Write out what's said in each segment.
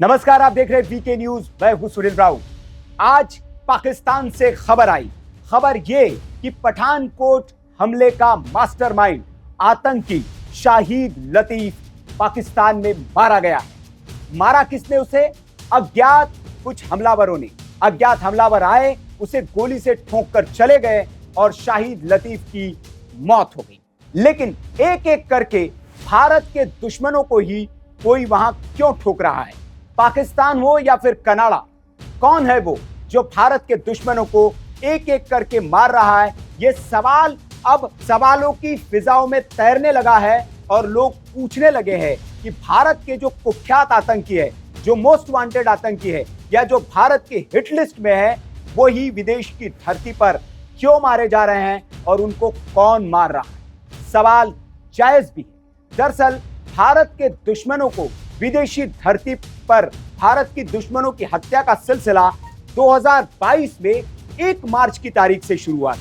नमस्कार, आप देख रहे हैं वीके न्यूज। मैं हूं सुनील राव। आज पाकिस्तान से खबर आई। खबर ये कि पठानकोट हमले का मास्टरमाइंड आतंकी शाहिद लतीफ पाकिस्तान में मारा गया है। मारा किसने उसे? अज्ञात कुछ हमलावरों ने। अज्ञात हमलावर आए, उसे गोली से ठोंक कर चले गए और शाहिद लतीफ की मौत हो गई। लेकिन एक एक करके भारत के दुश्मनों को ही कोई वहां क्यों ठोक रहा है? पाकिस्तान हो या फिर कनाडा, कौन है वो जो भारत के दुश्मनों को एक एक करके मार रहा है? ये सवाल अब सवालों की फिजाओं में तैरने लगा है और लोग पूछने लगे हैं कि भारत के जो कुख्यात आतंकी है, जो मोस्ट वांटेड आतंकी है, या जो भारत के हिट लिस्ट में है, वो ही विदेश की धरती पर क्यों मारे जा रहे हैं और उनको कौन मार रहा है? सवाल जायज भी है। दरअसल भारत के दुश्मनों को विदेशी धरती पर भारत की दुश्मनों की हत्या का सिलसिला 2022 में 1 मार्च की तारीख से शुरू हुआ था।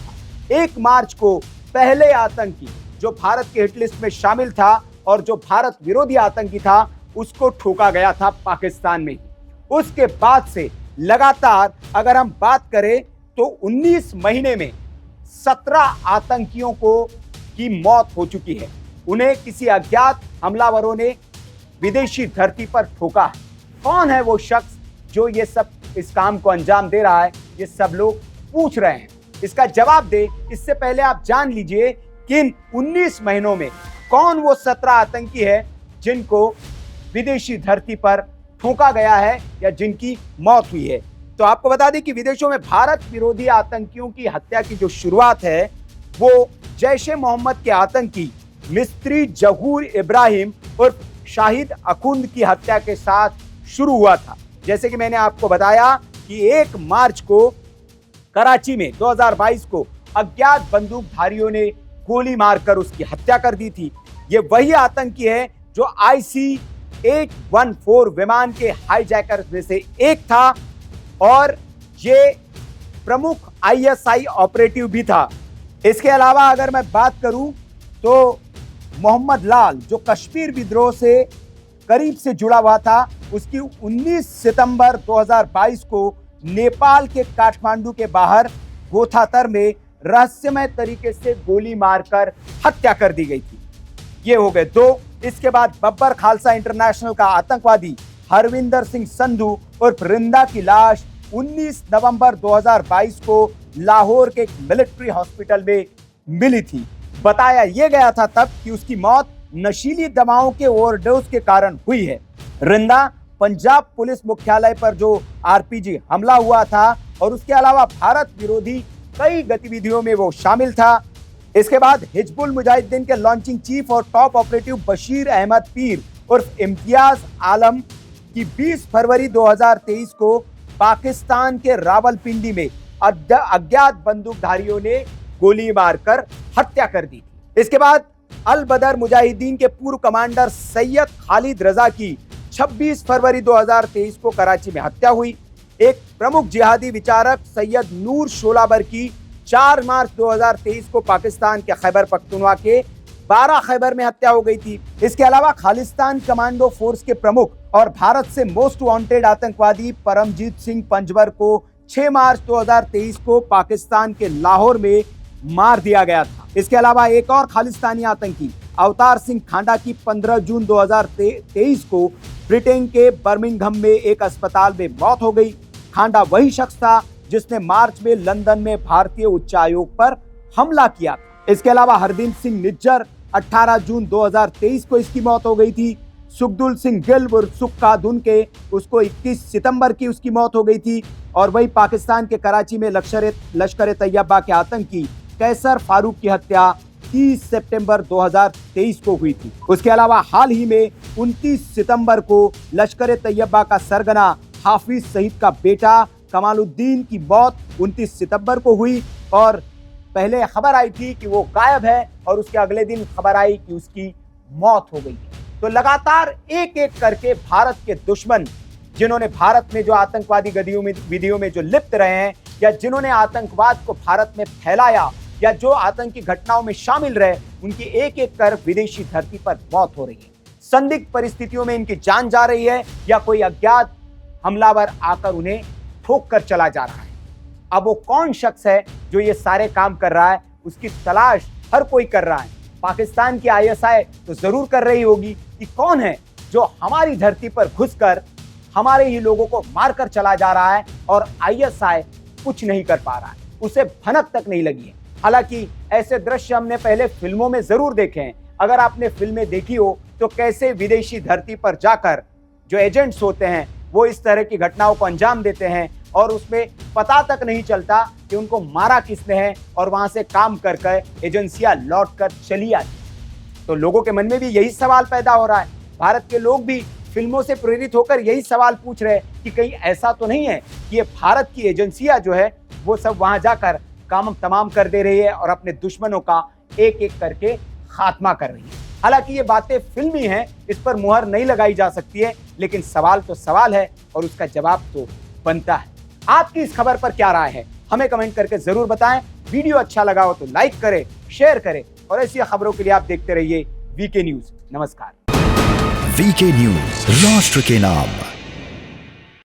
1 मार्च को पहले आतंकी जो भारत के हिट लिस्ट में शामिल था और जो भारत विरोधी आतंकी था, उसको ठोका गया था पाकिस्तान में ही। उसके बाद से लगातार अगर हम बात करें तो 19 महीने में 17 आतंकियों की मौत हो चुकी है। उन्हें किसी अज्ञात हमलावरों ने विदेशी धरती पर ठोका है। कौन है वो शख्स जो ये सब इस काम को अंजाम दे रहा है? ये सब लोग पूछ रहे हैं। इसका जवाब दे इससे पहले आप जान लीजिए कि इन 19 महीनों में कौन वो 17 आतंकी है जिनको विदेशी धरती पर ठोका गया है या जिनकी मौत हुई है। तो आपको बता दें कि विदेशों में भारत विरोधी आतंकियों की हत्या की जो शुरुआत है वो जैश ए मोहम्मद के आतंकी मिस्त्री जहूर इब्राहिम और शाहिद अखुंद की हत्या के साथ शुरू हुआ था। जैसे कि मैंने आपको बताया कि 1 मार्च को कराची में 2022 को अज्ञात बंदूकधारियों ने गोली मारकर उसकी हत्या कर दी थी। ये वही आतंकी है जो IC-814 विमान के हाईजैकर में से एक था और ये प्रमुख ISI ऑपरेटिव भी था। इसके अलावा अगर मैं बात करूं तो मोहम्मद लाल जो कश्मीर विद्रोह से करीब से जुड़ा हुआ था, उसकी 19 सितंबर 2022 को नेपाल के काठमांडू के बाहर गोथातर में रहस्यमय तरीके से गोली मारकर हत्या कर दी गई थी। ये हो गए 2। इसके बाद बब्बर खालसा इंटरनेशनल का आतंकवादी हरविंदर सिंह संधू और रिंदा की लाश 19 नवंबर 2022 को लाहौर के एक मिलिट्री हॉस्पिटल में मिली थी। बताया यह गया था तब कि उसकी मौत नशीली दवाओं के ओवरडोज के कारण हुई है। रिंदा पंजाब पुलिस मुख्यालय पर जो RPG हमला हुआ था और उसके अलावा भारत विरोधी कई गतिविधियों में वो शामिल था। इसके बाद हिजबुल मुजाहिदीन के लॉन्चिंग चीफ और टॉप ऑपरेटिव बशीर अहमद पीर उर्फ इम्तियाज आलम की 20 फरवरी 2023 को पाकिस्तान के रावलपिंडी में अज्ञात बंदूकधारियों ने गोली मारकर हत्या कर दी। इसके बाद अल बदर मुजाहिदीन के पूर्व कमांडर सैयद खालिद रजा की 26 फरवरी 2023 को कराची में हत्या हुई। एक प्रमुख जिहादी विचारक सैयद नूर शोलाबर की 4 मार्च 2023 को पाकिस्तान के खैबर पख्तूनख्वा के 12 खैबर में हत्या हो गई थी। इसके अलावा खालिस्तान कमांडो फोर्स के प्रमुख और भारत से मोस्ट वांटेड आतंकवादी परमजीत सिंह पंजवर को 6 मार्च 2023 को पाकिस्तान के लाहौर में मार दिया गया था। इसके अलावा एक और खालिस्तानी आतंकी अवतार सिंह खांडा की 15 जून 2023 को ब्रिटेन के बर्मिंघम में एक अस्पताल में मौत हो गई। खांडा वही शख्स था जिसने मार्च में लंदन में भारतीय उच्चायोग पर हमला किया। इसके अलावा हरदीप सिंह निज्जर 18 जून 2023 को इसकी मौत हो गई थी। सुखदुल सिंह गिल और सुक्का धुन के उसको 21 सितंबर की उसकी मौत हो गई थी। और वही पाकिस्तान के कराची में लश्कर तैयबा के आतंकी कैसर फारूक की हत्या 30 सितंबर 2023 को हुई थी। उसके अलावा हाल ही में 29 सितंबर को लश्कर तैयबा का सरगना हाफिज सईद का बेटा कमालुद्दीन की मौत 29 सितंबर को हुई और पहले खबर आई थी कि वो गायब है और उसके अगले दिन खबर आई कि उसकी मौत हो गई है। तो लगातार एक एक करके भारत के दुश्मन जिन्होंने भारत में जो आतंकवादी गतिविधियों में जो लिप्त रहे हैं या जिन्होंने आतंकवाद को भारत में फैलाया या जो आतंकी घटनाओं में शामिल रहे, उनकी एक एक कर विदेशी धरती पर मौत हो रही है। संदिग्ध परिस्थितियों में इनकी जान जा रही है या कोई अज्ञात हमलावर आकर उन्हें ठोक कर चला जा रहा है। अब वो कौन शख्स है जो ये सारे काम कर रहा है, उसकी तलाश हर कोई कर रहा है। पाकिस्तान की आईएसआई तो जरूर कर रही होगी कि कौन है जो हमारी धरती पर घुसकर हमारे ही लोगों को मारकर चला जा रहा है और आईएसआई कुछ नहीं कर पा रहा है, उसे भनक तक नहीं लगी है। हालांकि ऐसे दृश्य हमने पहले फिल्मों में जरूर देखे हैं। अगर आपने फिल्में देखी हो तो कैसे विदेशी धरती पर जाकर जो एजेंट्स होते हैं वो इस तरह की घटनाओं को अंजाम देते हैं और उसमें पता तक नहीं चलता कि उनको मारा किसने है और वहां से काम कर कर एजेंसियां लौट कर चली आती। तो लोगों के मन में भी यही सवाल पैदा हो रहा है। भारत के लोग भी फिल्मों से प्रेरित होकर यही सवाल पूछ रहे हैं कि कहीं ऐसा तो नहीं है कि ये भारत की एजेंसियां जो है वो सब वहां जाकर काम तमाम कर दे रही है और अपने दुश्मनों का एक एक करके खात्मा कर रही है। हालांकि ये बातें फिल्मी हैं, इस पर मुहर नहीं लगाई जा सकती है, लेकिन सवाल तो सवाल है और उसका जवाब तो बनता है। आपकी इस खबर पर क्या राय है, हमें कमेंट करके जरूर बताएं। वीडियो अच्छा लगा हो तो लाइक करें, शेयर करें और ऐसी खबरों के लिए आप देखते रहिए वीके न्यूज। नमस्कार। वीके न्यूज, राष्ट्र के नाम।